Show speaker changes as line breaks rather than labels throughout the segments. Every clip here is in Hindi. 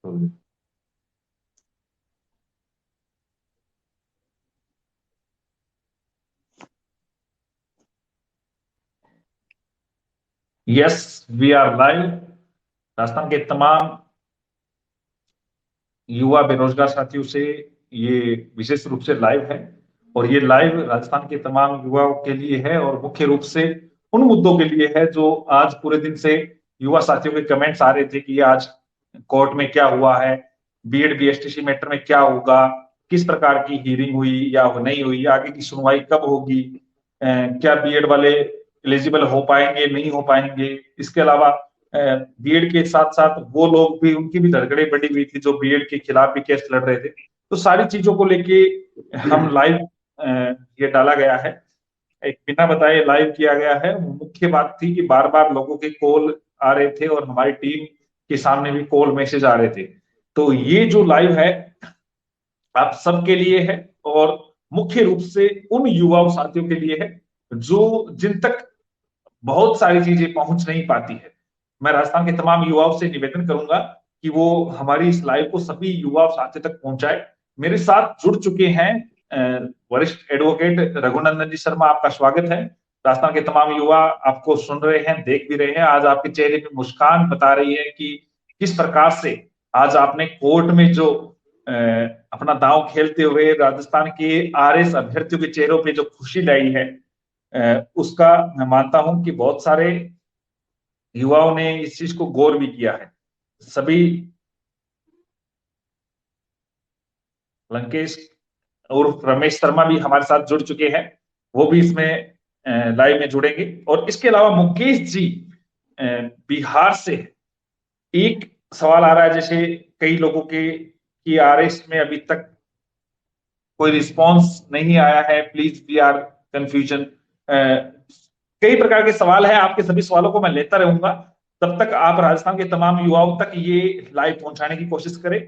Yes, we are live. Rajasthan के तमाम युवा बेरोजगार साथियों से ये विशेष रूप से लाइव है, और ये लाइव राजस्थान के तमाम युवाओं के लिए है, और मुख्य रूप से उन मुद्दों के लिए है जो आज पूरे दिन से युवा साथियों के कमेंट्स आ रहे थे कि आज कोर्ट में क्या हुआ है, बीएड बीएसटीसी मैटर में क्या होगा, किस प्रकार की हियरिंग हुई या नहीं हुई, आगे की सुनवाई कब होगी, क्या बीएड वाले एलिजिबल हो पाएंगे नहीं हो पाएंगे। इसके अलावा बीएड के साथ साथ वो लोग भी, उनकी भी धड़कड़े बढ़ी हुई थी जो बीएड के खिलाफ भी केस लड़ रहे थे। तो सारी चीजों को लेके हम लाइव ये डाला गया है, एक बिना बताए लाइव किया गया है। मुख्य बात थी कि बार बार लोगों के कॉल आ रहे थे और हमारी टीम के सामने भी कॉल मैसेज आ रहे थे। तो ये जो लाइव है आप सबके लिए है, और मुख्य रूप से उन युवा साथियों के लिए है जो जिन तक बहुत सारी चीजें पहुंच नहीं पाती है। मैं राजस्थान के तमाम युवाओं से निवेदन करूंगा कि वो हमारी इस लाइव को सभी युवा साथियों तक पहुंचाए। मेरे साथ जुड़ चुके हैं वरिष्ठ एडवोकेट रघुनंदन जी शर्मा, आपका स्वागत है। राजस्थान के तमाम युवा आपको सुन रहे हैं, देख भी रहे हैं। आज आपके चेहरे पे मुस्कान बता रही है कि किस प्रकार से आज आपने कोर्ट में जो अपना दांव खेलते हुए राजस्थान के आरएस अभ्यर्थियों के चेहरों पे जो खुशी लाई है, उसका मैं मानता हूं कि बहुत सारे युवाओं ने इस चीज को गौर भी किया है। सभी लंकेश और रमेश शर्मा भी हमारे साथ जुड़ चुके हैं, वो भी इसमें लाइव में जुड़ेंगे। और इसके अलावा मुकेश जी बिहार से, एक सवाल आ रहा है जैसे कई लोगों के कि आरएस में अभी तक कोई रिस्पांस नहीं आया है, प्लीज वी आर कंफ्यूजन। कई प्रकार के सवाल है, आपके सभी सवालों को मैं लेता रहूंगा। तब तक आप राजस्थान के तमाम युवाओं तक ये लाइव पहुंचाने की कोशिश करें।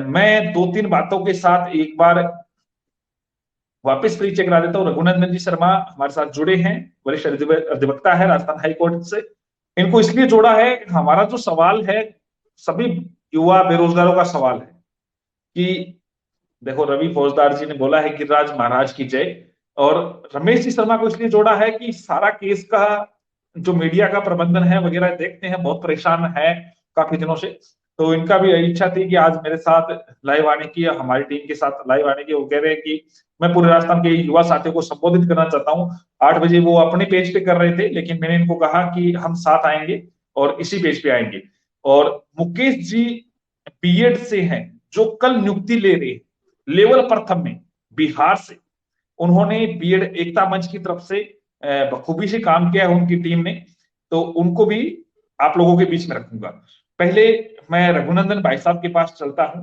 मैं दो तीन बातों के साथ एक बार वापस परिचय करा देता हूँ। रघुनंदन जी शर्मा हमारे साथ जुड़े हैं, वरिष्ठ अधिवक्ता है राजस्थान हाईकोर्ट से। इनको इसलिए जोड़ा है, हमारा जो सवाल है सभी युवा बेरोजगारों का सवाल है कि देखो, रवि फौजदार जी ने बोला है गिरिराज महाराज की जय। और रमेश जी शर्मा को इसलिए जोड़ा है कि सारा केस का जो मीडिया का प्रबंधन है वगैरह देखते हैं, बहुत परेशान है काफी दिनों से। तो इनका भी इच्छा थी कि आज मेरे साथ लाइव आने की, हमारी टीम के साथ लाइव आने की। वो कह रहे हैं कि मैं पूरे राजस्थान के युवा साथियों को संबोधित करना चाहता हूँ। 8 बजे वो अपने पेज पे कर रहे थे, लेकिन मैंने इनको कहा कि हम साथ आएंगे और इसी पेज पे आएंगे। और मुकेश जी बीएड से हैं, जो कल नियुक्ति ले रहे लेवल प्रथम में बिहार से। उन्होंने बीएड एकता मंच की तरफ से बखूबी से काम किया है उनकी टीम ने, तो उनको भी आप लोगों के बीच में रखूंगा। पहले मैं रघुनंदन भाई साहब के पास चलता हूं।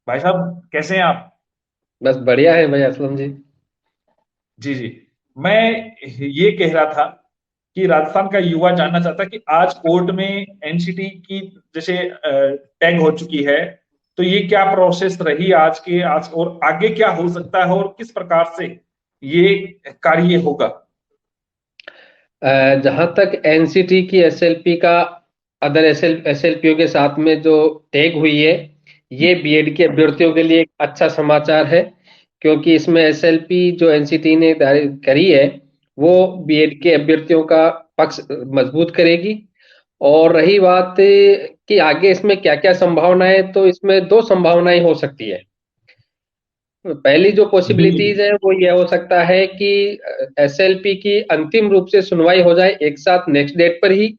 भाई साहब कैसे हैं आप?
बस बढ़िया है भाई असलम जी।
जी जी, मैं ये कह रहा था कि राजस्थान का युवा जानना चाहता कि आज कोर्ट में एनसीटी की जैसे टैग हो चुकी है, तो ये क्या प्रोसेस रही आज और आगे क्या हो सकता है और किस प्रकार से ये कार्य होगा?
जहां तक एनसीटी की एसएलपी का अदर एसएलपीओ के साथ में जो टैग हुई है, ये बीएड के अभ्यर्थियों के लिए एक अच्छा समाचार है, क्योंकि इसमें एसएलपी जो एनसीटी ने करी है वो बीएड के अभ्यर्थियों का पक्ष मजबूत करेगी। और रही बात कि आगे इसमें क्या क्या संभावनाएं, तो इसमें दो संभावनाएं हो सकती है। पहली जो
जी जी।
पॉसिबिलिटीज है वो ये हो सकता है कि एसएलपी की अंतिम रूप से सुनवाई हो जाए एक साथ नेक्स्ट डेट पर ही,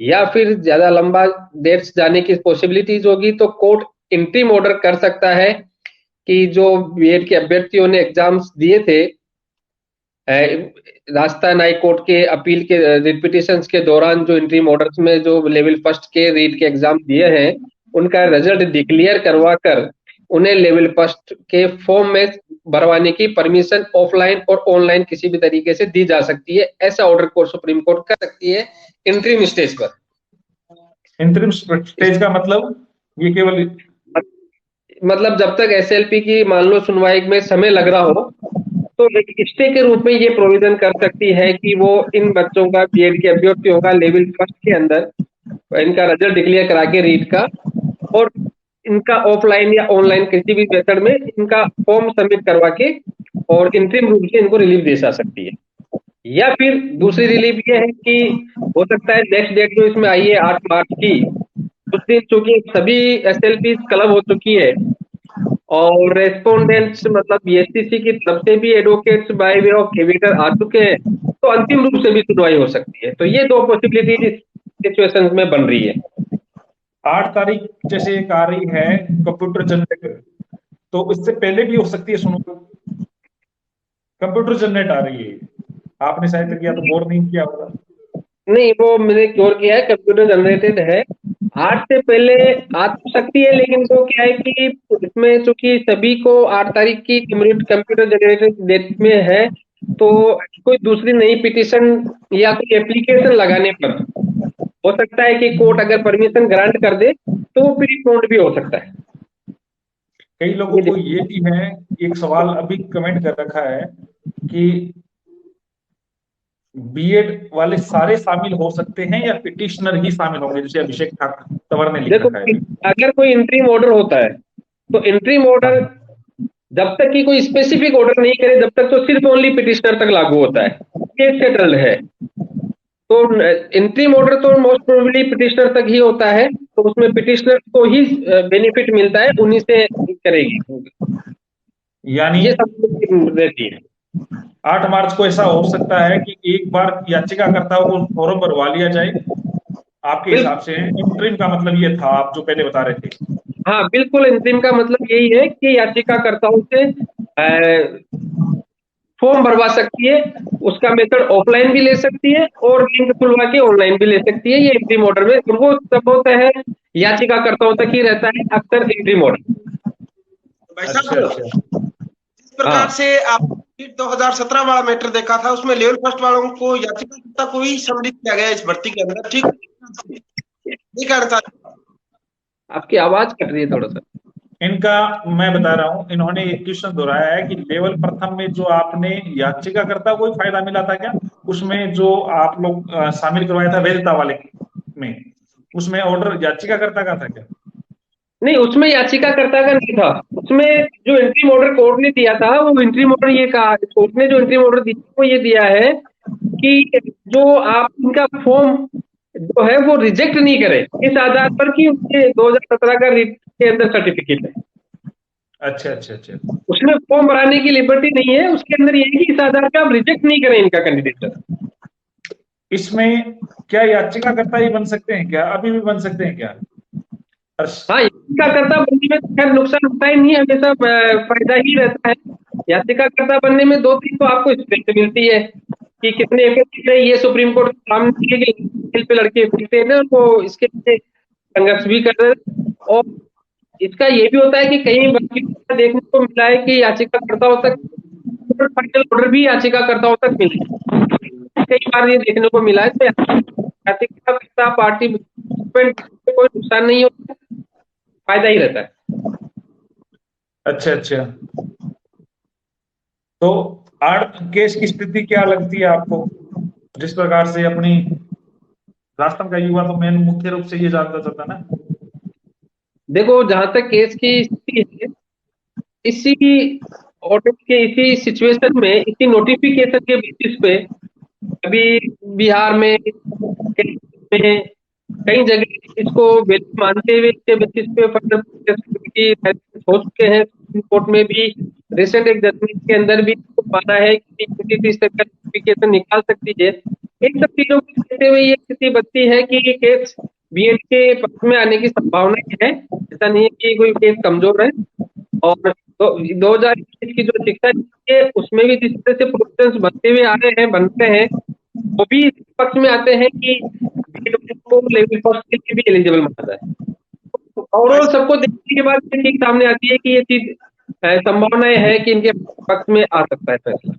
या फिर ज्यादा लंबा डेट्स जाने की पॉसिबिलिटीज होगी तो कोर्ट इंटरिम ऑर्डर कर सकता है कि जो बीएड के अभ्यर्थियों ने एग्जाम्स दिए थे राजस्थान हाई कोर्ट के अपील के रिट पिटिशंस के दौरान, जो इंटरिम ऑर्डर्स में जो लेवल फर्स्ट के रीट के एग्जाम दिए हैं उनका रिजल्ट डिक्लेयर करवा कर उन्हें लेवल फर्स्ट के फॉर्म में भरवाने की परमिशन ऑफलाइन और ऑनलाइन किसी भी तरीके से दी जा सकती है। ऐसा ऑर्डर कोर्ट सुप्रीम कोर्ट कर सकती है इंटरिम स्टेज पर।
इंटरिम स्टेज का मतलब ये केवल
मतलब जब तक एसएलपी की मान लो सुनवाई में समय लग रहा हो, तो एक स्टे के रूप में ये प्रोविजन कर सकती है कि वो इन बच्चों का बीएड के अभ्यर्थियों का लेवल फर्स्ट के अंदर इनका रिजल्ट डिक्लेयर करा के रीट का और इनका ऑफलाइन या ऑनलाइन किसी भी मेथड में इनका फॉर्म सबमिट करवा के और इंटरिम रूप से इनको रिलीफ दी जा सकती है। या फिर दूसरी रिलीफ ये है कि हो सकता है नेक्स्ट डेट जो इसमें आई है 8 मार्च की, उस दिन चूंकि सभी एसएलपी क्लब हो चुकी है और रेस्पोंडेंट्स मतलब बीएसटीसी की तरफ से भी advocates by way of creditor आ चुके हैं, तो अंतिम रूप से भी सुनवाई हो सकती है। तो ये दो पॉसिबिलिटी इस सिचुएशन में बन रही है।
8 तारीख जैसे एक आ रही है कंप्यूटर जनरेटर, तो इससे पहले भी हो सकती है सुनो। कंप्यूटर जनरेट आ रही है, आपने शायद किया तो गौर नहीं किया होगा।
नहीं, वो मैंने गौर किया है, कंप्यूटर जनरेटेड है। 8 से पहले आ तो सकती है, लेकिन वो क्या है कि इसमें चूंकि सभी को 8 तारीख की कंप्यूटर जनरेटेड डेट में है, तो कोई दूसरी नई पिटीशन या कोई एप्लीकेशन लगाने पर हो सकता है कि कोर्ट अगर परमिशन ग्रांट कर दे तो वो प्री पोन्ड भी हो सकता है।
कई लोगों को ये भी है, एक सवाल अभी कमेंट कर रखा है कि बीएड वाले सारे शामिल हो सकते हैं या पिटिशनर ही शामिल होंगे, जैसे अभिषेक ठाकुर तंवर ने लिख
देखो,
रखा है अभी।
अगर कोई इंटरिम ऑर्डर होता है तो इंटरिम
हाँ
ऑर्डर जब तक कि कोई स्पेसिफिक ऑर्डर नहीं करे तब तक तो सिर्फ ओनली पिटिशनर तक लागू होता है, केस सेटल्ड है। तो इंटरिम ऑर्डर तो मोस्ट प्रोबेबली पिटिशनर तक ही होता है, तो उसमें पिटिशनर को ही बेनिफिट मिलता है, उन्हीं से करेगी,
यानी
ये सब रहती है।
8 मार्च को ऐसा हो सकता है कि एक बार याचिकाकर्ता को फॉर्म भरवा लिया जाए, आपके
बिल्कुल,
हिसाब से इंटरिम का मतलब ये था आप जो पहले बता रहे थे।
हाँ बिल्कुल, इंटरिम का मतलब यही है कि याचिकाकर्ताओं से फॉर्म भरवा सकती है, उसका मेथड ऑफलाइन भी ले सकती है और लिंक खुलवा के ऑनलाइन भी ले सकती है। ये इंटरिम ऑर्डर में वो सब होता है, याचिकाकर्ताओं तक ही रहता है अक्सर इंटरिम ऑर्डर।
भाई
अच्छा
साहब,
अच्छा।
जिस प्रकार
हाँ
से आप 2017 वाला मैटर देखा था, उसमें लेवल फर्स्ट वालों को याचिकाकर्ता को ही सम्मिलित किया गया इस भर्ती के अंदर, ठीक? ये कहना था।
आपकी आवाज कट रही है थोड़ा सा।
इनका मैं बता रहा हूं, इन्होंने एक क्वेश्चन दोहराया है कि लेवल प्रथम में जो आपने याचिकाकर्ता को ही फायदा मिला था क्या, उसमें जो आप लोग शामिल करवाया था वैधता वाले में, उसमें ऑर्डर याचिकाकर्ता का था क्या?
नहीं, उसमें याचिकाकर्ता का नहीं था, उसमें जो इंटरिम ऑर्डर कोर्ट ने दिया था वो इंटरिम ऑर्डर ये कहा, कोर्ट ने जो इंटरिम ऑर्डर दिया वो ये दिया है कि जो आप इनका फॉर्म जो है वो रिजेक्ट नहीं करे इस आधार पर कि उनके 2017 का रिट के अंदर सर्टिफिकेट है।
अच्छा अच्छा अच्छा।
उसमें फॉर्म भराने की लिबर्टी नहीं है, उसके अंदर ये है कि इस आधार पर आप रिजेक्ट नहीं करें इनका कैंडिडेचर।
इसमें क्या याचिकाकर्ता ही बन सकते हैं क्या, अभी भी बन सकते हैं क्या?
हाँ, याचिकाकर्ता बनने में तो खैर नुकसान होता ही नहीं है, हमेशा फायदा ही रहता है। याचिकाकर्ता बनने में 2-3 तो आपको स्ट्रेंथ मिलती है कि कितने इफेक्टिव है, ये सुप्रीम कोर्ट के सामने है कि जेल पे लड़के फिरते हैं ना, वो इसके लिए संघर्ष भी कर रहे हैं। और इसका ये भी होता है कि कई वकीलों को देखने को मिला है कि याचिकाकर्ताओं तक फाइनल ऑर्डर भी याचिकाकर्ताओं तक मिले, कई बार ये देखने को मिला है। तो याचिकाकर्ता पार्टी में कोई नुकसान नहीं होता, फायदा ही रहता है।
अच्छा अच्छा। तो आर्ट केस की स्थिति क्या लगती है आपको, जिस प्रकार से अपनी राजस्थान का युवा तो मेन मुख्य रूप से ये जानता चाहता ना।
देखो, जहां तक केस की स्थिति है, इसी ऑर्डर के इसी सिचुएशन में इसी नोटिफिकेशन के बेसिस पे अभी बिहार में कई जगह इसको वैलिड मानते हुए इसके बेसिस पे फर्दर हो चुके हैं। सुप्रीम कोर्ट में भी रिसेंट एक जजमेंट के अंदर भी इसको माना है कि किसी भी तरह का नोटिफिकेशन निकाल सकती है। इन सब चीजों को देखते हुए ये स्थिति बनती है कि ये केस बीएड के पक्ष में आने की संभावना है, ऐसा नहीं है कि कोई केस कमजोर है। और तो 2021 की जो शिक्षा नीति है उसमें भी जिस तरह से प्रोविजंस बनते हुए आ रहे हैं, बनते हैं, वो भी इस पक्ष में आते हैं कि को लेवल फर्स्ट के लिए भी एलिजिबल माना जाए।
भाई
ओवरऑल सबको देखने के बाद ये चीज सामने आती है कि ये चीज संभावनाएं है कि इनके पक्ष में आ सकता है फैसला।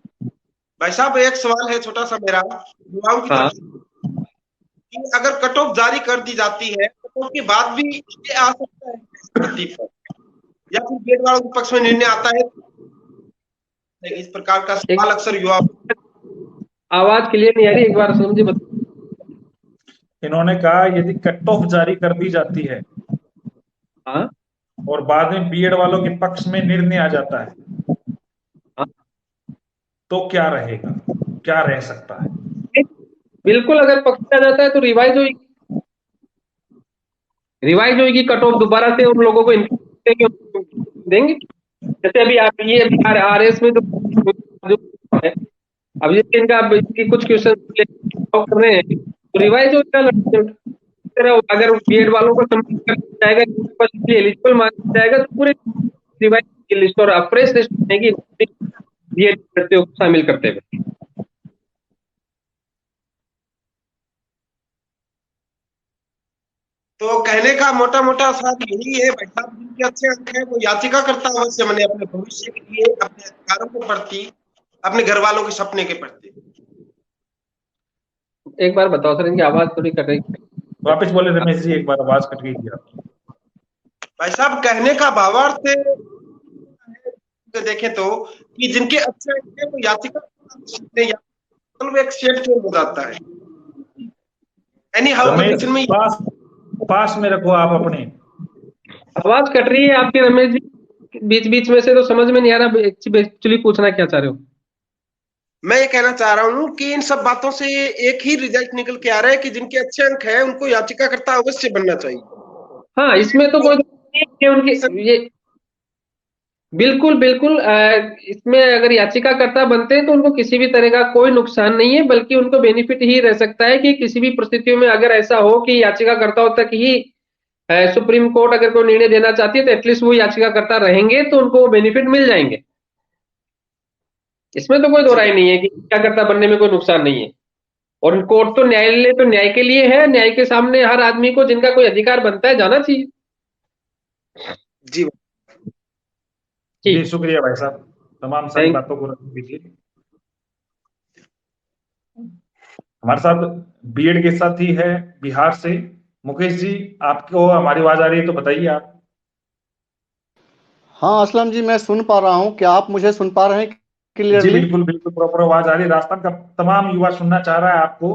भाई साहब, एक सवाल है छोटा सा मेरा युवाओं की
हाँ,
तरफ से, कि अगर कट ऑफ जारी कर दी जाती है, कट ऑफ के बाद भी ये आ सकता है इस भर्ती पर, या फिर गेट वालों के पक्ष में निर्णय आता है? इस प्रकार का
एक
सवाल अक्सर युवा।
आवाज क्लियर नहीं आ रही, एक बार समझिए
इन्होंने कहा यदि कट ऑफ जारी कर दी जाती है
हाँ
और बाद में बीएड वालों के पक्ष में निर्णय आ जाता है,
हाँ।
तो क्या रहेगा, क्या रह सकता है?
बिल्कुल, अगर पक्ष आ जाता है तो रिवाइज होगी कट ऑफ दोबारा से, उन लोगों को देंगे। जैसे अभी आप ये RS में जो है, अब ये इनका इसकी कुछ क्वेश्चन कर रहे हैं तो रिवाइज हो जाएगा। अगर बीएड वालों को सम्मिलित कर दिया जाएगा, एलिजिबल माना जाएगा, तो पूरे रिवाइज की लिस्ट और फ्रेश लिस्ट बनेगी बीएड को शामिल करते हुए।
तो कहने का मोटा मोटा साथ यही है भाई साहब, जिनके अच्छे अंक है वो याचिका करता अवश्य बने, अपने भविष्य के लिए, अपने अधिकारों के प्रति, अपने घर वालों के सपने के प्रति।
एक बार बताओ सर, इनकी आवाज थोड़ी कट रही है।
वापस बोले रमेश जी, एक बार आवाज कट गई थी आपकी।
भाई साहब कहने का भावार्थ देखें तो कि जिनके अच्छे अंक है वो याचिका करते हैं, वो एक सेट हो जाता है। एनी हाउ
रमेश
कंडीशन में
पास में रखो आप अपने।
आवाज कट रही है आपकी रमेश जी, बीच बीच में से, तो समझ में नहीं आ रहा एक्चुअली पूछना क्या चाह रहे हो।
मैं ये कहना चाह रहा हूँ कि इन सब बातों से एक ही रिजल्ट निकल के आ रहा है कि जिनके अच्छे अंक है उनको याचिकाकर्ता अवश्य बनना चाहिए।
हाँ, इसमें तो कोई नहीं है उनके ये, बिल्कुल बिल्कुल, इसमें अगर याचिकाकर्ता बनते हैं तो उनको किसी भी तरह का कोई नुकसान नहीं है, बल्कि उनको बेनिफिट ही रह सकता है कि किसी भी परिस्थितियों में अगर ऐसा हो कि याचिकाकर्ताओं तक ही सुप्रीम कोर्ट अगर कोई निर्णय देना चाहती है तो एटलीस्ट वो याचिकाकर्ता रहेंगे तो उनको वो बेनिफिट मिल जाएंगे। इसमें तो कोई दो
जी
राय नहीं है कि याचिकाकर्ता बनने में कोई नुकसान नहीं है। और कोर्ट तो न्यायालय तो न्याय के लिए है, न्याय के सामने हर आदमी को जिनका कोई अधिकार बनता है जाना चाहिए।
जी
जी
ठीक।
शुक्रिया भाई साहब, तमाम सारी
थैंक
बातों को रख दीजिए। हमारे साथ बीएड के साथ ही है बिहार से मुकेश जी, आपको हमारी आवाज आ रही है तो बताइए आप।
हाँ असलम जी, मैं सुन पा रहा हूँ। क्या आप मुझे सुन पा रहे हैं
जी
क्लियरली?
बिल्कुल बिल्कुल, प्रॉपर आवाज आ रही है। राजस्थान का तमाम युवा सुनना चाह रहा है आपको।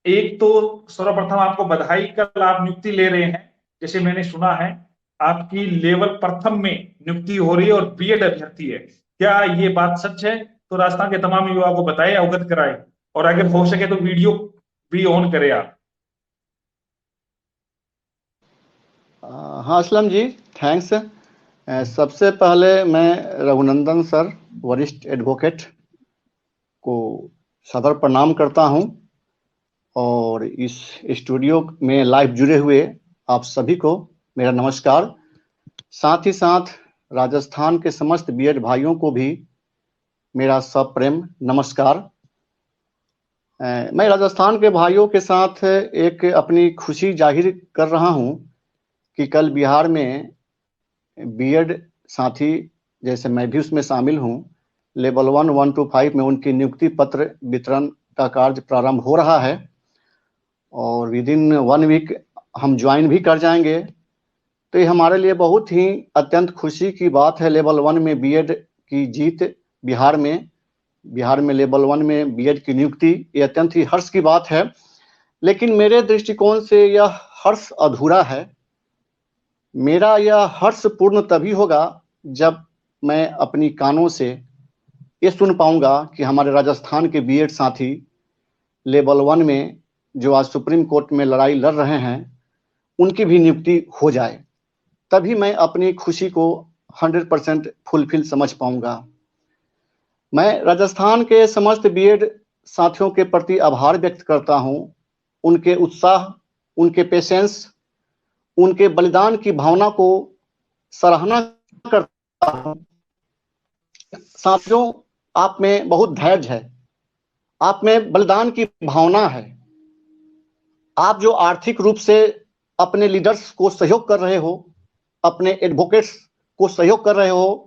एक तो सर्वप्रथम आपको बधाई, कल आप नियुक्ति ले रहे हैं, जैसे मैंने सुना है आपकी लेवल प्रथम में नियुक्ति हो रही है और बीएड अभ्यर्थी है, क्या ये बात सच है? तो राजस्थान के तमाम युवाओं को बताएं, अवगत कराएं, और अगर हो सके तो वीडियो भी ऑन करें आप।
हाँ असलम जी, थैंक्स। सबसे पहले मैं रघुनंदन सर, वरिष्ठ एडवोकेट को सदर प्रणाम करता हूँ, और इस स्टूडियो में लाइव जुड़े हुए आप सभी को मेरा नमस्कार। साथ ही साथ राजस्थान के समस्त बीएड भाइयों को भी मेरा सप्रेम नमस्कार। मैं राजस्थान के भाइयों के साथ एक अपनी खुशी जाहिर कर रहा हूँ कि कल बिहार में बीएड साथी, जैसे मैं भी उसमें शामिल हूँ, लेवल 1, 1 to 5 में उनकी नियुक्ति पत्र वितरण का कार्य प्रारंभ हो रहा है, और विद इन 1 वीक हम ज्वाइन भी कर जाएंगे। तो ये हमारे लिए बहुत ही अत्यंत खुशी की बात है। लेवल 1 में बीएड की जीत बिहार में लेवल 1 में बीएड की नियुक्ति, ये अत्यंत ही हर्ष की बात है। लेकिन मेरे दृष्टिकोण से यह हर्ष अधूरा है। मेरा यह हर्ष पूर्ण तभी होगा जब मैं अपनी कानों से ये सुन पाऊंगा कि हमारे राजस्थान के बीएड साथी लेवल 1 में जो आज सुप्रीम कोर्ट में लड़ाई लड़ रहे हैं, उनकी भी नियुक्ति हो जाए। तभी मैं अपनी खुशी को 100% फुलफिल समझ पाऊंगा। मैं राजस्थान के समस्त बीएड साथियों के प्रति आभार व्यक्त करता हूं। उनके उत्साह, उनके पेशेंस, उनके बलिदान की भावना को सराहना करता हूं। साथियों, आप में बहुत धैर्य है, आप में बलिदान की भावना है। आप जो आर्थिक रूप से अपने लीडर्स को सहयोग कर रहे हो, अपने एडवोकेट्स को सहयोग कर रहे हो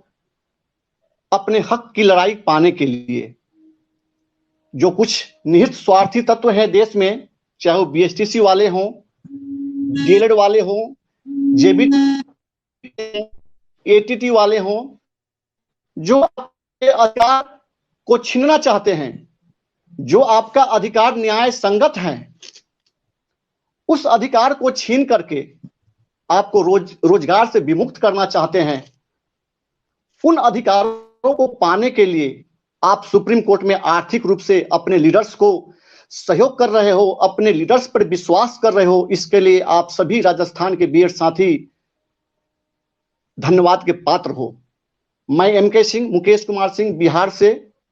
अपने हक की लड़ाई पाने के लिए। जो कुछ निहित स्वार्थी तत्व हैं देश में, चाहे वो बीएसटीसी वाले हों, डीएलएड वाले हों, जेबीटी, एटीटी वाले हों, जो आपके अधिकार को छीनना चाहते हैं, जो आपका अधिकार न्याय संगत है, उस अधिकार को छीन करके आपको रोजगार से विमुक्त करना चाहते हैं, उन अधिकारों को पाने के लिए आप सुप्रीम कोर्ट में आर्थिक रूप से अपने लीडर्स को सहयोग कर रहे हो, अपने लीडर्स पर विश्वास कर रहे हो। इसके लिए आप सभी राजस्थान के बीएड साथी धन्यवाद के पात्र हो। मैं एमके सिंह, मुकेश कुमार सिंह, बिहार से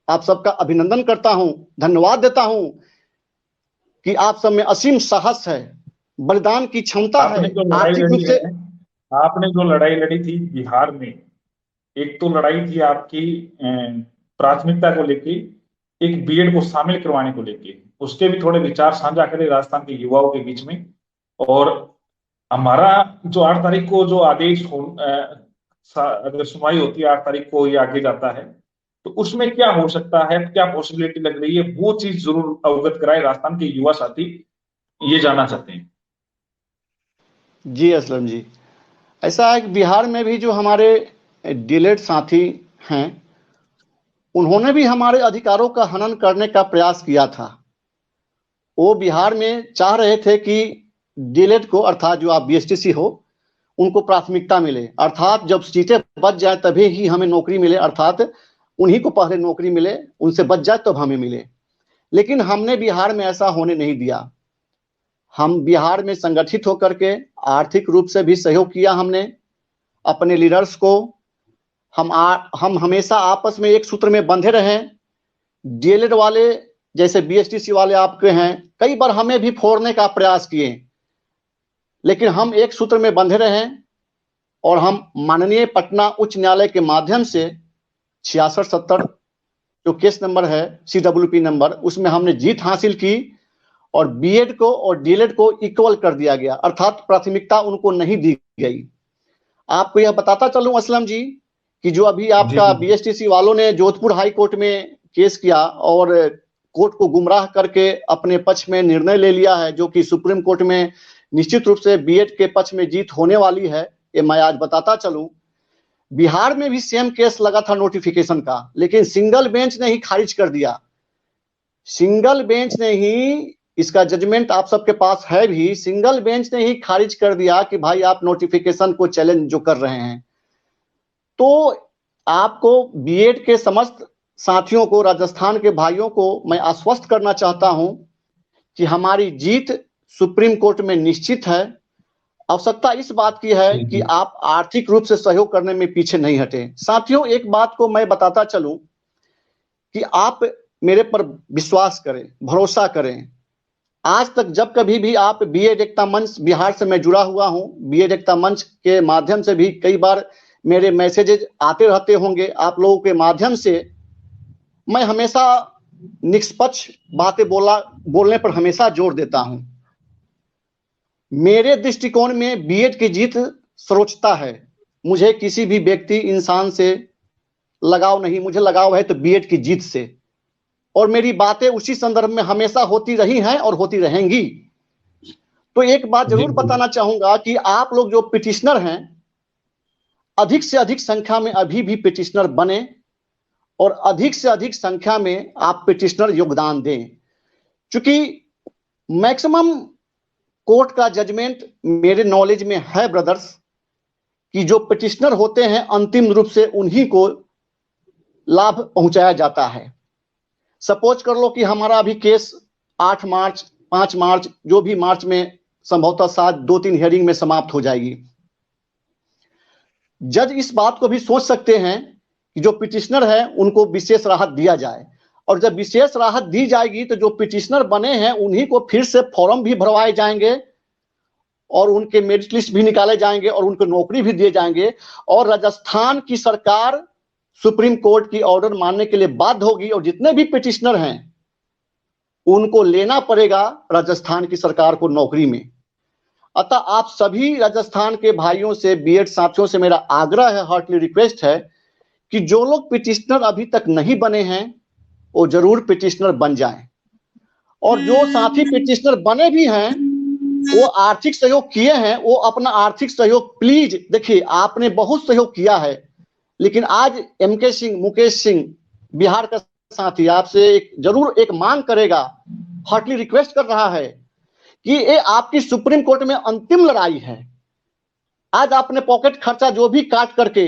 आप सबका अभिनंदन करता हूं, धन्यवाद देता हूं कि आप सब में असीम साहस है, बलिदान की क्षमता है। आर्थिक रूप से
आपने जो लड़ाई लड़ी थी बिहार में, एक तो लड़ाई थी आपकी प्राथमिकता को लेके, एक बीएड को शामिल करवाने को लेके, उसके भी थोड़े विचार साझा करें राजस्थान के युवाओं के बीच में। और हमारा जो 8 तारीख को जो आदेश अगर सुनवाई होती है 8 तारीख को ये आगे जाता है, तो उसमें क्या हो सकता है, क्या पॉसिबिलिटी लग रही है, वो चीज जरूर अवगत कराए राजस्थान के युवा साथी, ये जानना चाहते हैं।
जी असलम जी, ऐसा है कि बिहार में भी जो हमारे डीएलएड साथी हैं, उन्होंने भी हमारे अधिकारों का हनन करने का प्रयास किया था। वो बिहार में चाह रहे थे कि डीएलएड को, अर्थात जो आप बीएसटीसी हो, उनको प्राथमिकता मिले, अर्थात जब सीटें बच जाए तभी ही हमें नौकरी मिले, अर्थात उन्हीं को पहले नौकरी मिले, उनसे बच जाए तब हमें मिले। लेकिन हमने बिहार में ऐसा होने नहीं दिया। हम बिहार में संगठित होकर के आर्थिक रूप से भी सहयोग किया हमने अपने लीडर्स को। हम हमेशा आपस में एक सूत्र में बंधे रहे। डीएलएड वाले जैसे बीएसटीसी वाले आपके हैं, कई बार हमें भी फोड़ने का प्रयास किए, लेकिन हम एक सूत्र में बंधे रहे और हम माननीय पटना उच्च न्यायालय के माध्यम से 6670 जो केस नंबर है, CWP नंबर, उसमें हमने जीत हासिल की और बीएड को और डीएलएड को इक्वल कर दिया गया, अर्थात प्राथमिकता उनको नहीं दी गई। आपको यह बताता चलूं असलम जी कि जो अभी आपका बीएसटीसी वालों ने जोधपुर हाई कोर्ट में केस किया और कोर्ट को गुमराह करके अपने पक्ष में निर्णय ले लिया है, जो कि सुप्रीम कोर्ट में निश्चित रूप से बीएड के पक्ष में जीत होने वाली है, ये मैं आज बताता चलूं। बिहार में भी सेम केस लगा था नोटिफिकेशन का, लेकिन सिंगल बेंच ने ही खारिज कर दिया। सिंगल बेंच ने ही, इसका जजमेंट आप सबके पास है भी, सिंगल बेंच ने ही खारिज कर दिया कि भाई आप नोटिफिकेशन को चैलेंज जो कर रहे हैं। तो आपको बीएड के समस्त साथियों को, राजस्थान के भाइयों को मैं आश्वस्त करना चाहता हूं कि हमारी जीत सुप्रीम कोर्ट में निश्चित है। आवश्यकता इस बात की है कि आप आर्थिक रूप से सहयोग करने में पीछे नहीं हटे। साथियों, एक बात को मैं बताता चलूं कि आप मेरे पर विश्वास करें, भरोसा करें। आज तक जब कभी भी आप बीएड एकता मंच, बिहार से मैं जुड़ा हुआ हूं, बीएड एकता मंच के माध्यम से भी कई बार मेरे मैसेजेस आते रहते होंगे आप लोगों के माध्यम से। मैं हमेशा निष्पक्ष बातें बोलने पर हमेशा जोर देता हूं। मेरे दृष्टिकोण में बीएड की जीत सर्वोच्चता है। मुझे किसी भी व्यक्ति, इंसान से लगाव नहीं, मुझे लगाव है तो बीएड की जीत से, और मेरी बातें उसी संदर्भ में हमेशा होती रही हैं और होती रहेंगी। तो एक बात जरूर बताना चाहूंगा कि आप लोग जो पिटिशनर हैं, अधिक से अधिक संख्या में अभी भी पिटिशनर बने और अधिक से अधिक संख्या में आप पिटिशनर योगदान दें। क्योंकि मैक्सिमम कोर्ट का जजमेंट मेरे नॉलेज में है ब्रदर्स, कि जो पिटिशनर होते हैं अंतिम रूप से उन्हीं को लाभ पहुंचाया जाता है। सपोज कर लो कि हमारा अभी केस 8 मार्च, 5 मार्च, जो भी मार्च में संभवतः साथ 2-3 हियरिंग में समाप्त हो जाएगी। जज इस बात को भी सोच सकते हैं कि जो पिटिशनर है उनको विशेष राहत दिया जाए, और जब विशेष राहत दी जाएगी तो जो पिटिशनर बने हैं उन्हीं को फिर से फॉर्म भी भरवाए जाएंगे और उनके मेरिट लिस्ट भी निकाले जाएंगे और उनको नौकरी भी दिए जाएंगे। और राजस्थान की सरकार सुप्रीम कोर्ट की ऑर्डर मानने के लिए बाध्य होगी और जितने भी पिटिशनर हैं उनको लेना पड़ेगा राजस्थान की सरकार को नौकरी में। अतः आप सभी राजस्थान के भाइयों से, बीएड साथियों से मेरा आग्रह है, हार्टली रिक्वेस्ट है कि जो लोग पिटिशनर अभी तक नहीं बने हैं वो जरूर पिटिशनर बन जाएं, और जो साथी पिटिशनर बने भी हैं वो आर्थिक सहयोग किए हैं, वो अपना आर्थिक सहयोग प्लीज, देखिए आपने बहुत सहयोग किया है, लेकिन आज एमके सिंह, मुकेश सिंह, बिहार का साथी आपसे जरूर एक मांग करेगा, हार्टली रिक्वेस्ट कर रहा है कि ये आपकी सुप्रीम कोर्ट में अंतिम लड़ाई है। आज अपने पॉकेट खर्चा जो भी काट करके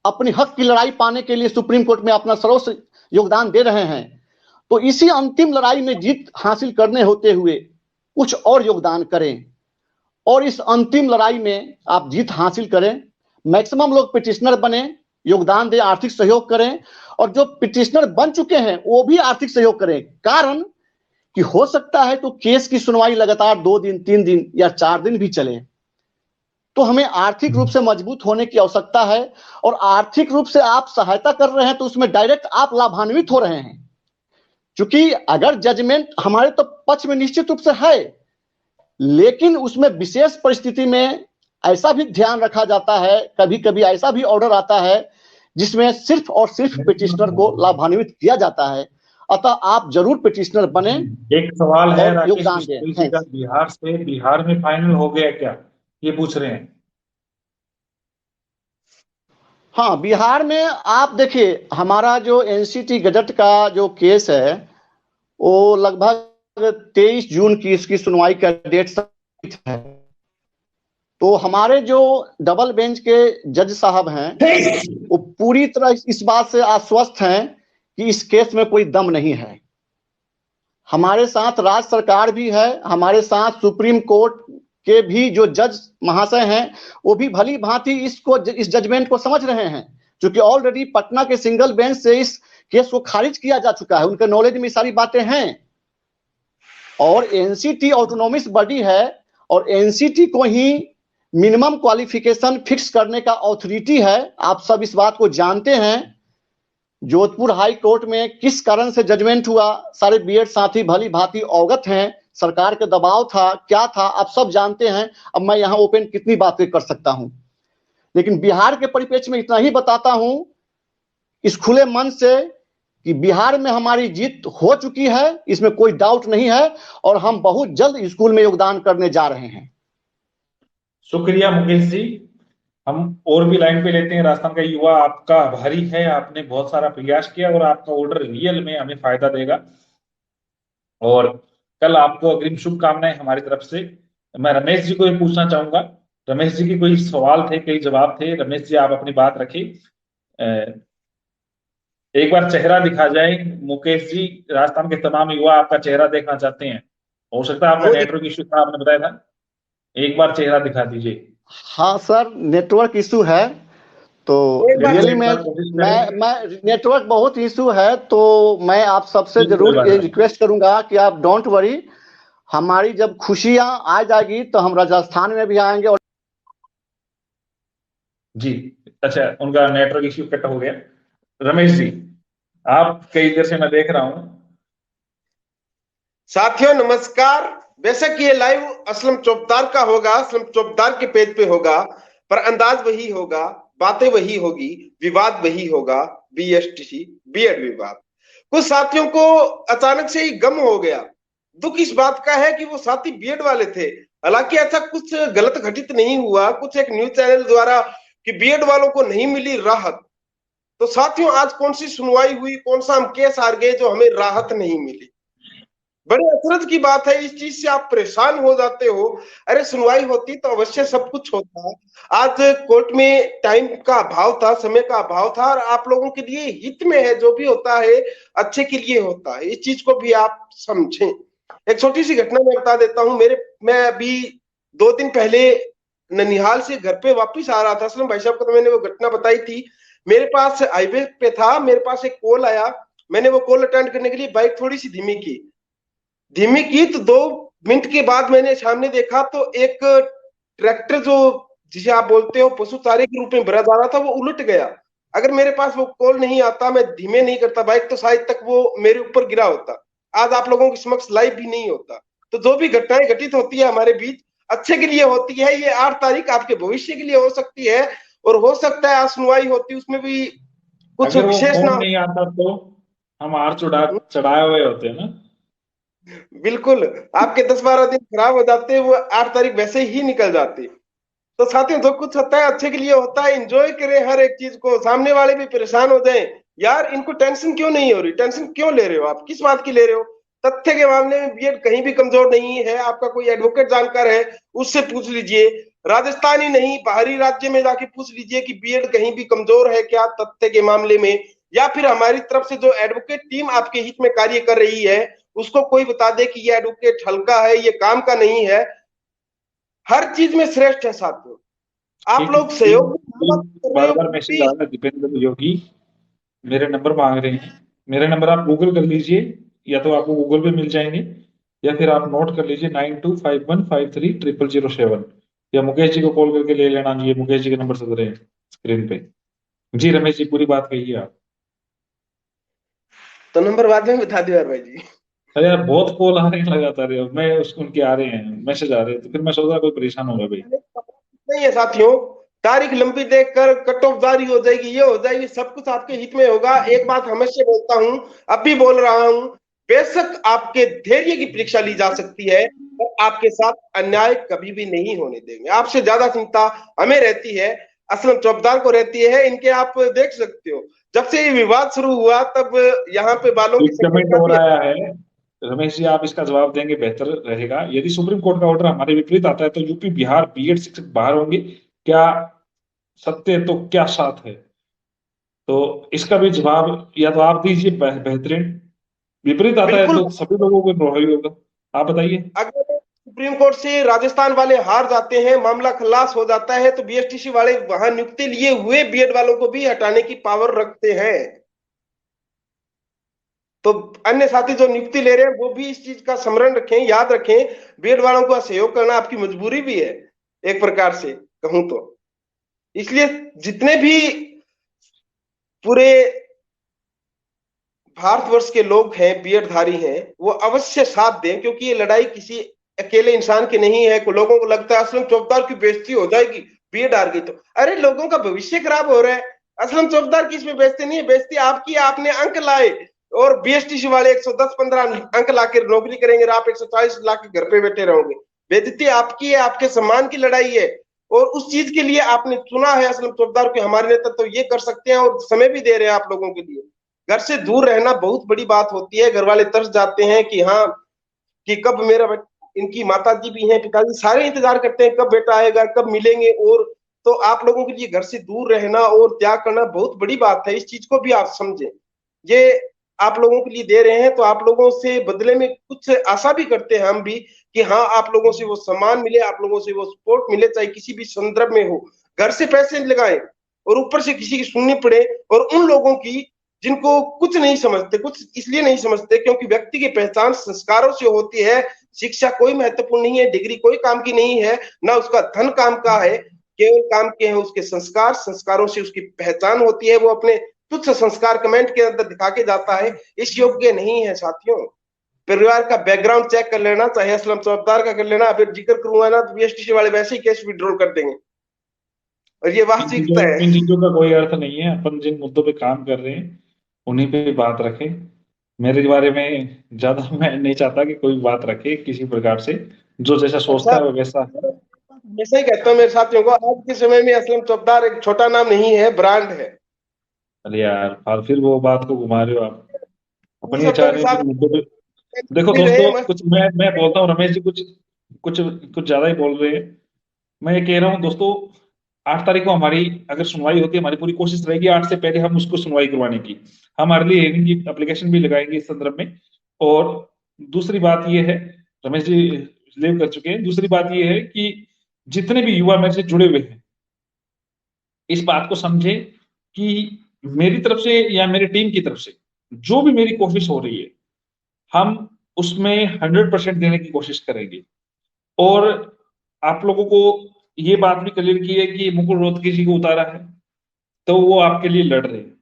अपनी हक की लड़ाई पाने के लिए सुप्रीम कोर्ट में अपना सर्वस्व योगदान दे रहे हैं, तो इसी अंतिम लड़ाई में जीत हासिल करने होते हुए कुछ और योगदान करें और इस अंतिम लड़ाई में आप जीत हासिल करें। मैक्सिमम लोग पिटिशनर बने, योगदान दें, आर्थिक सहयोग करें, और जो पिटिशनर बन चुके हैं वो भी आर्थिक सहयोग करें। कारण कि हो सकता है तो केस की सुनवाई लगातार 2 दिन, 3 दिन या 4 दिन भी चले, तो हमें आर्थिक रूप से मजबूत होने की आवश्यकता है। और आर्थिक रूप से आप सहायता कर रहे हैं तो उसमें डायरेक्ट आप लाभान्वित हो रहे हैं, क्योंकि अगर जजमेंट हमारे तो पक्ष में निश्चित रूप से है, लेकिन उसमें विशेष परिस्थिति में ऐसा भी ध्यान रखा जाता है, कभी कभी ऐसा भी ऑर्डर आता है जिसमें सिर्फ और सिर्फ पिटिशनर को लाभान्वित किया जाता है। अतः आप जरूर पिटिशनर बने।
एक सवाल है
और
राकेश
योगदान दें।
बिस्मिल जी का, बिहार में फाइनल हो गया क्या, ये पूछ रहे हैं।
हाँ, बिहार में आप देखिए, हमारा जो एनसीटी गजट का जो केस है वो लगभग 23 जून की इसकी सुनवाई का डेट है। तो हमारे जो डबल बेंच के जज साहब हैं वो पूरी तरह इस बात से आश्वस्त हैं कि इस केस में कोई दम नहीं है। हमारे साथ राज्य सरकार भी है, हमारे साथ सुप्रीम कोर्ट के भी जो जज महाशय हैं वो भी भली भांति इस जजमेंट को समझ रहे हैं, क्योंकि ऑलरेडी पटना के सिंगल बेंच से इस केस को खारिज किया जा चुका है, उनके नॉलेज में सारी बातें हैं। और एनसीटी ऑटोनोमस बॉडी है और एनसीटी को ही मिनिमम क्वालिफिकेशन फिक्स करने का अथॉरिटी है। आप सब इस बात को जानते हैं। जोधपुर हाई कोर्ट में किस कारण से जजमेंट हुआ, सारे बीएड साथी भली भांति अवगत हैं। सरकार के दबाव था, क्या था, आप सब जानते हैं। अब मैं यहाँ ओपन कितनी बातें कर सकता हूं, लेकिन बिहार के परिप्रेक्ष्य में इतना ही बताता हूं इस खुले मन से कि बिहार में हमारी जीत हो चुकी है, इसमें कोई डाउट नहीं है, और हम बहुत जल्द स्कूल में योगदान करने जा रहे हैं।
शुक्रिया मुकेश जी। हम और भी लाइन पे लेते हैं। राजस्थान का युवा आपका आभारी है, आपने बहुत सारा प्रयास किया और आपका ऑर्डर रियल में हमें फायदा देगा। और कल आपको अग्रिम शुभकामनाएं हमारी तरफ से। मैं रमेश जी को भी पूछना चाहूंगा। रमेश जी की कोई सवाल थे, कई जवाब थे। रमेश जी आप अपनी बात रखिए। एक बार चेहरा दिखा जाए मुकेश जी, राजस्थान के तमाम युवा आपका चेहरा देखना चाहते हैं। हो सकता है आपका नेटवर्क इश्यू था, आपने बताया था। एक बार चेहरा दिखा दीजिए।
हाँ सर, नेटवर्क इशू है, तो रियली मैं नेटवर्क बहुत इशू है, तो मैं आप सबसे जरूर ये रिक्वेस्ट करूंगा कि आप डोंट वरी, हमारी जब खुशियां आ जाएगी तो हम राजस्थान में भी आएंगे। और
जी अच्छा, उनका नेटवर्क इश्यू कट हो गया। रमेश जी, आप कई देर से मैं देख रहा हूं।
साथियों नमस्कार। बेशक ये लाइव असलम चौबदार का होगा, असलम चौबदार के पेज पे होगा, पर अंदाज वही होगा, बातें वही होगी, विवाद वही होगा। बीएसटीसी बीएड विवाद। कुछ साथियों को अचानक से ही गम हो गया। दुख इस बात का है कि वो साथी बीएड वाले थे। हालांकि ऐसा कुछ गलत घटित नहीं हुआ, कुछ एक न्यूज चैनल द्वारा कि बीएड वालों को नहीं मिली राहत। तो साथियों आज कौन सी सुनवाई हुई, कौन सा हम केस हार गए जो हमें राहत नहीं मिली। बड़े अचरज की बात है, इस चीज से आप परेशान हो जाते हो। अरे सुनवाई होती तो अवश्य सब कुछ होता। आज कोर्ट में टाइम का अभाव था, समय का अभाव था, और आप लोगों के लिए हित में है, जो भी होता है अच्छे के लिए होता है। इस चीज को भी आप समझें। एक छोटी सी घटना मैं बता देता हूँ। मैं अभी 2 दिन पहले ननिहाल से घर पे वापिस आ रहा था। असलम भाई साहब को तो मैंने वो घटना बताई थी। मेरे पास हाईवे पे था, मेरे पास एक कॉल आया। मैंने वो कॉल अटेंड करने के लिए बाइक थोड़ी सी धीमी की तो 2 मिनट के बाद मैंने सामने देखा तो एक ट्रैक्टर, जो जिसे आप बोलते हो पशु चारे के रूप में भरा जा रहा था, वो उलट गया। अगर मेरे पास वो कॉल नहीं आता, मैं धीमे नहीं करता बाइक, तो शायद तक वो मेरे ऊपर गिरा होता। आज आप लोगों के समक्ष लाइव भी नहीं होता। तो जो भी घटनाएं घटित होती है हमारे बीच, अच्छे के लिए होती है। ये 8 तारीख आपके भविष्य के लिए हो सकती है, और हो सकता है आज सुनवाई होती उसमें भी कुछ विशेष ना
नहीं आता तो हम आर चढ़ाए हुए होते हैं ना।
बिल्कुल, आपके 10-12 दिन खराब हो जाते, वो 8 तारीख वैसे ही निकल जाती। तो साथियों जो कुछ होता है अच्छे के लिए होता है। एंजॉय करें हर एक चीज को। सामने वाले भी परेशान हो जाए, यार इनको टेंशन क्यों नहीं हो रही, टेंशन क्यों ले रहे हो आप, किस बात की ले रहे हो। तथ्य के मामले में बीएड कहीं भी कमजोर नहीं है। आपका कोई एडवोकेट जानकार है, उससे पूछ लीजिए। राजस्थान ही नहीं, बाहरी राज्य में जाके पूछ लीजिए कि बीएड कहीं भी कमजोर है क्या तथ्य के मामले में, या फिर हमारी तरफ से जो एडवोकेट टीम आपके हित में कार्य कर रही है उसको कोई बता दे कि ये एडवोकेट हल्का है, ये काम का नहीं है। हर चीज में श्रेष्ठ है साथियों। आप लोग सहयोग
बार बार मैसेज आ रहा है दीपेंद्र योगी, मेरे नंबर मांग रहे हैं। मेरे नंबर आप गूगल कर लीजिए, या तो आपको गूगल पे मिल जाएंगे, या फिर आप नोट कर लीजिए 9251530007, या मुकेश जी को कॉल करके ले लेना। ये मुकेश जी के नंबर चल रहे हैं स्क्रीन पे। जी रमेश जी, पूरी बात कहिए आप।
तो नंबर बाद में बता दो यार भाई जी।
अरे यार, बहुत कॉल आ रहे हैं लगातार, मैं उसको उनके आ रहे हैं, मैसेज आ रहे हैं, तो फिर मैं सोच रहा कोई परेशान होगा भाई।
नहीं है साथियों, तारीख लंबी देखकर कट ऑफ जारी हो जाएगी, ये हो जाएगी, सब कुछ आपके हित में होगा। एक बात हमेशा बोलता हूं, अब भी बोल रहा हूं, बेशक आपके धैर्य की परीक्षा ली जा सकती है, पर आपके साथ अन्याय कभी भी नहीं होने देंगे। आपसे ज्यादा चिंता हमें रहती है, असलम चौबदार को रहती है। इनके आप देख सकते हो, जब से ये विवाद शुरू हुआ तब यहाँ पे बालों की
कमेंट हो रहा है, रमेश जी आप इसका जवाब देंगे बेहतर रहेगा। यदि सुप्रीम कोर्ट का ऑर्डर हमारे विपरीत आता है तो यूपी बिहार बीएड शिक्षक बाहर होंगे, क्या सत्य है तो क्या साथ है? तो इसका भी जवाब या तो आप दीजिए बेहतरीन। विपरीत आता है
बिल्कुल।
तो सभी लोगों को प्रभावी होगा। आप बताइए।
अगर सुप्रीम कोर्ट से राजस्थान वाले हार जाते हैं, मामला खलास हो जाता है, तो बीएसटीसी वाले वहां नियुक्ति लिए हुए बीएड वालों को भी हटाने की पावर रखते हैं। तो अन्य साथी जो नियुक्ति ले रहे हैं वो भी इस चीज का स्मरण रखें, याद रखें, बीएड वालों को सहयोग करना आपकी मजबूरी भी है, एक प्रकार से कहूं तो। इसलिए जितने भी पूरे भारतवर्ष के लोग हैं, बीएड धारी हैं, वो अवश्य साथ दें, क्योंकि ये लड़ाई किसी अकेले इंसान की नहीं है। को लोगों को लगता है असलम चौबदार की बेइज्जती हो जाएगी, बीएड हार गई तो। अरे लोगों का भविष्य खराब हो रहा है। असलम चौबदार की इसमें बेइज्जती नहीं है, बेइज्जती आपकी, आपने अंक लाए, और बीएसटीसी वाले 110-15 अंक लाकर नौकरी करेंगे और आप 140 लाख के घर पे बैठे रहोगे। बेइज्जती आपकी है, आपके सम्मान की लड़ाई है, और उस चीज के लिए आपने चुना है असलम चौबदार के। हमारे नेता तो ये कर सकते हैं और समय भी दे रहे हैं आप लोगों के लिए। घर से दूर रहना बहुत बड़ी बात होती है। घर वाले तरस जाते हैं कि हाँ, कि कब मेरा इनकी माता जी भी हैं, पिताजी सारे इंतजार करते हैं कब बेटा आएगा, कब मिलेंगे। और तो आप लोगों के लिए घर से दूर रहना और त्याग करना बहुत बड़ी बात है। इस चीज को भी आप समझें। ये आप लोगों के लिए दे रहे हैं, तो आप लोगों से बदले में कुछ आशा भी करते हैं हम भी, कि हाँ आप लोगों से वो सम्मान मिले, आप लोगों से वो सपोर्ट मिले, चाहे किसी भी संदर्भ में हो। घर से पैसे लगाएं और ऊपर से किसी की सुननी पड़े, और उन लोगों की जिनको कुछ नहीं समझते, कुछ इसलिए नहीं समझते क्योंकि व्यक्ति की पहचान संस्कारों से होती है। शिक्षा कोई महत्वपूर्ण नहीं है, डिग्री कोई काम की नहीं है, ना उसका धन काम का है, केवल काम के हैं उसके संस्कार। संस्कारों से उसकी पहचान होती है। वो अपने तुच्छ संस्कार कमेंट के अंदर दिखा के जाता है, इस योग्य नहीं है साथियों। परिवार का बैकग्राउंड चेक कर लेना, चाहे असलम चौबदार का कर लेना। अगर जिक्र करूंगा ना तो बीएसटीसी वाले वैसे ही केस विड्रॉल कर देंगे, और ये वास्तविकता है।
इन चीजों का कोई अर्थ नहीं है। अपन जिन मुद्दों पे काम कर रहे हैं उन्हीं पे बात रखें। मेरे बारे में ज्यादा मैं नहीं चाहता कि कोई बात रखे किसी प्रकार से, जो जैसा सोचता है वो वैसा है।
ऐसा ही कहता हूँ मेरे साथियों को, आज के समय में असलम चौबदार एक छोटा नाम नहीं है, ब्रांड है।
अरे यार, फिर वो बात को घुमा रहे हो आप। अपन ये
शब्दों
चाह
के
रहे हैं
साथ
कि मुद्दों पे देखो
मिल रहे
दोस्तों,
हैं।
कुछ मैं बोलता हूँ, रमेश जी कुछ कुछ कुछ ज्यादा ही बोल रहे हैं। मैं ये कह रहा हूँ दोस्तों, 8 तारीख को हमारी अगर सुनवाई होती है, हमारी पूरी कोशिश रहेगी 8 से पहले हम उसको सुनवाई करवाने की। हम अर्ली हियरिंग की एप्लीकेशन भी लगाएंगे इस संदर्भ में। और दूसरी बात ये है, रमेश जी रिलीव कर चुके हैं, दूसरी बात ये है कि जितने भी युवा मेरे से जुड़े हुए हैं इस बात को समझे कि मेरी तरफ से या मेरी टीम की तरफ से जो भी मेरी कोशिश हो रही है, हम उसमें 100% देने की कोशिश करेंगे। और आप लोगों को ये बात भी क्लियर की है कि मुकुल रोहतगी जी को उतारा है तो वो आपके लिए लड़ रहे हैं।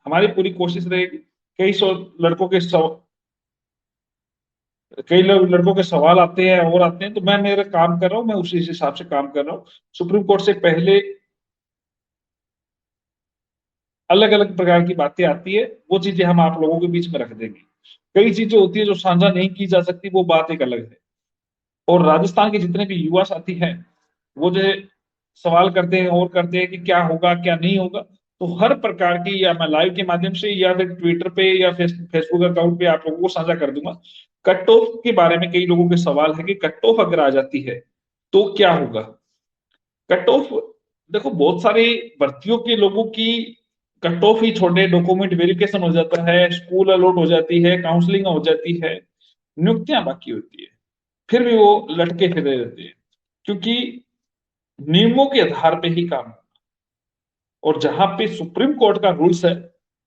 हमारी पूरी कोशिश रहेगी। कई सौ लड़कों के कई लड़कों के सवाल आते हैं और आते हैं, तो मैं मेरा काम कर रहा हूं, मैं उसी हिसाब से काम कर रहा हूं। सुप्रीम कोर्ट से पहले अलग अलग प्रकार की बातें आती है, वो चीजें हम आप लोगों के बीच में रख देंगे। कई चीजें होती है जो साझा नहीं की जा सकती, वो बात एक अलग है। और राजस्थान के जितने भी युवा साथी हैं वो जो सवाल करते हैं और करते हैं कि क्या होगा क्या नहीं होगा, तो हर प्रकार की, या मैं लाइव के माध्यम से या फिर ट्विटर पे या फेसबुक अकाउंट पे आप लोगों को साझा कर दूंगा। कट ऑफ के बारे में कई लोगों के सवाल है कि कट ऑफ अगर आ जाती है तो क्या होगा। कट ऑफ, देखो बहुत सारे भर्तियों के लोगों की कट ऑफ ही छोड़े, डॉक्यूमेंट वेरिफिकेशन हो जाता है, स्कूल अलॉट हो जाती है, काउंसलिंग हो जाती है, नियुक्तियां बाकी होती है, फिर भी वो लटके फिरे रहते हैं, क्योंकि नियमों के आधार पे ही काम। और जहां पे सुप्रीम कोर्ट का रूल्स है,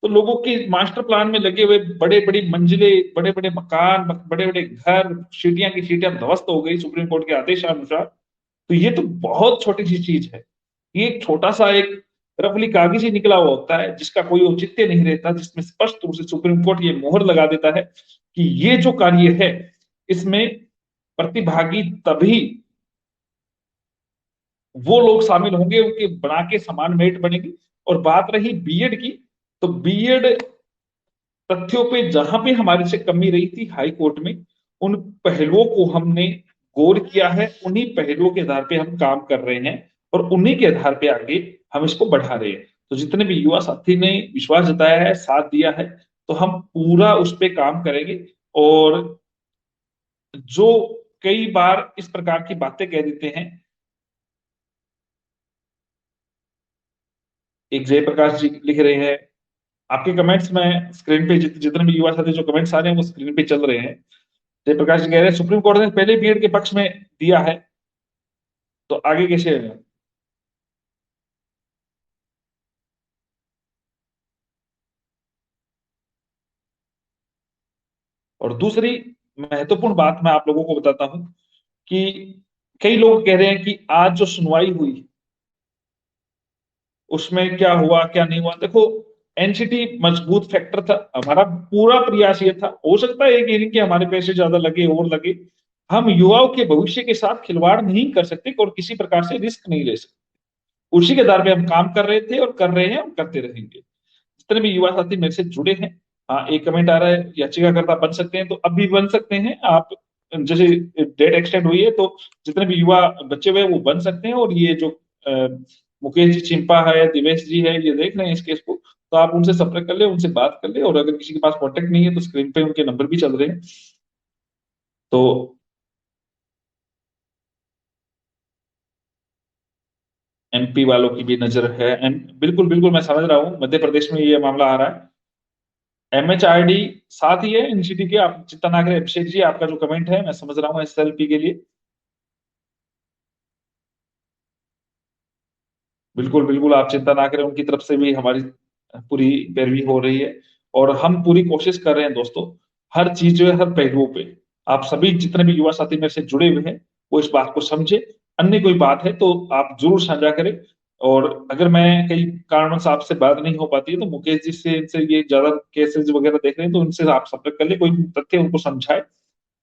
तो लोगों के मास्टर प्लान में लगे हुए बड़े बड़ी मंजिलें, बड़े बड़े मकान, बड़े बड़े घर, सीटियां की सीटियां ध्वस्त हो गई सुप्रीम कोर्ट के आदेशानुसार। तो ये तो बहुत छोटी सी चीज है, ये एक छोटा सा एक रफली कागज ही निकला हुआ होता है जिसका कोई औचित्य नहीं रहता, जिसमें स्पष्ट रूप से सुप्रीम कोर्ट ये मोहर लगा देता है कि ये जो कार्य है इसमें प्रतिभागी तभी वो लोग शामिल होंगे उनके बना के समान मेरिट बनेगी। और बात रही बीएड की, तो बीएड तथ्यों पे जहां पे हमारे से कमी रही थी हाई कोर्ट में, उन पहलुओं को हमने गौर किया है, उन्हीं पहलुओं के आधार पे हम काम कर रहे हैं और उन्हीं के आधार पे आगे हम इसको बढ़ा रहे हैं। तो जितने भी युवा साथी ने विश्वास जताया है, साथ दिया है, तो हम पूरा उस पर काम करेंगे। और जो कई बार इस प्रकार की बातें कह देते हैं, एक जयप्रकाश जी लिख रहे हैं, आपके कमेंट्स में स्क्रीन पे जितने भी युवा साथी जो कमेंट्स आ रहे हैं वो स्क्रीन पे चल रहे हैं। जयप्रकाश जी कह रहे हैं सुप्रीम कोर्ट ने पहले बीएड के पक्ष में दिया है, तो आगे कैसे है। और दूसरी महत्वपूर्ण बात मैं आप लोगों को बताता हूं कि कई लोग कह रहे हैं कि आज जो सुनवाई हुई उसमें क्या हुआ क्या नहीं हुआ। देखो, एनसीटी मजबूत फैक्टर था, हमारा पूरा प्रयास ये था, हो सकता है कि हमारे पैसे ज्यादा लगे और लगे, हम युवाओं के भविष्य के साथ खिलवाड़ नहीं कर सकते और किसी प्रकार से रिस्क नहीं ले सकते। उसी के आधार पे हम काम कर रहे थे और कर रहे हैं और करते रहेंगे। जितने भी युवा साथी मेरे से जुड़े हैं, हाँ एक कमेंट आ रहा है याचिकाकर्ता बन सकते हैं, तो अब भी बन सकते हैं आप, जैसे डेट एक्सटेंड हुई है तो जितने भी युवा बच्चे हुए वो बन सकते हैं। और ये जो मुकेश जी चिंपा है, दिवेश जी है, ये देख रहे हैं इस केस को, तो आप उनसे संपर्क कर ले, उनसे बात कर ले। और अगर किसी के पास कॉन्टेक्ट नहीं है तो स्क्रीन पे उनके नंबर भी चल रहे हैं। तो एमपी वालों की भी नजर है, बिल्कुल बिल्कुल मैं समझ रहा हूँ, मध्य प्रदेश में ये मामला आ रहा है। एमएचआरडी साथ ही है एनसीटी के, आप चिंता ना करें। अभिषेक जी, आपका जो कमेंट है मैं समझ रहा हूँ एसएलपी के लिए, बिल्कुल बिल्कुल आप चिंता ना करें, उनकी तरफ से भी हमारी पूरी पैरवी हो रही है। और हम पूरी कोशिश कर रहे हैं दोस्तों, हर चीज जो है हर पहलुओं पे, आप सभी जितने भी युवा साथी मेरे से जुड़े हुए हैं वो इस बात को समझे। अन्य कोई बात है तो आप जरूर साझा करें। और अगर मैं कई कारणों से आपसे बात नहीं हो पाती है तो मुकेश जी से इनसे ये ज्यादा केसेस वगैरह देख रहे हैं तो उनसे आप संपर्क कर ले, कोई तथ्य उनको समझाए।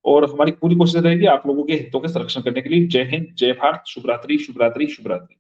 और हमारी पूरी कोशिश रहेगी आप लोगों के हितों के संरक्षण करने के लिए। जय हिंद, जय भारत, शुभ रात्रि, शुभ रात्रि, शुभ रात्रि।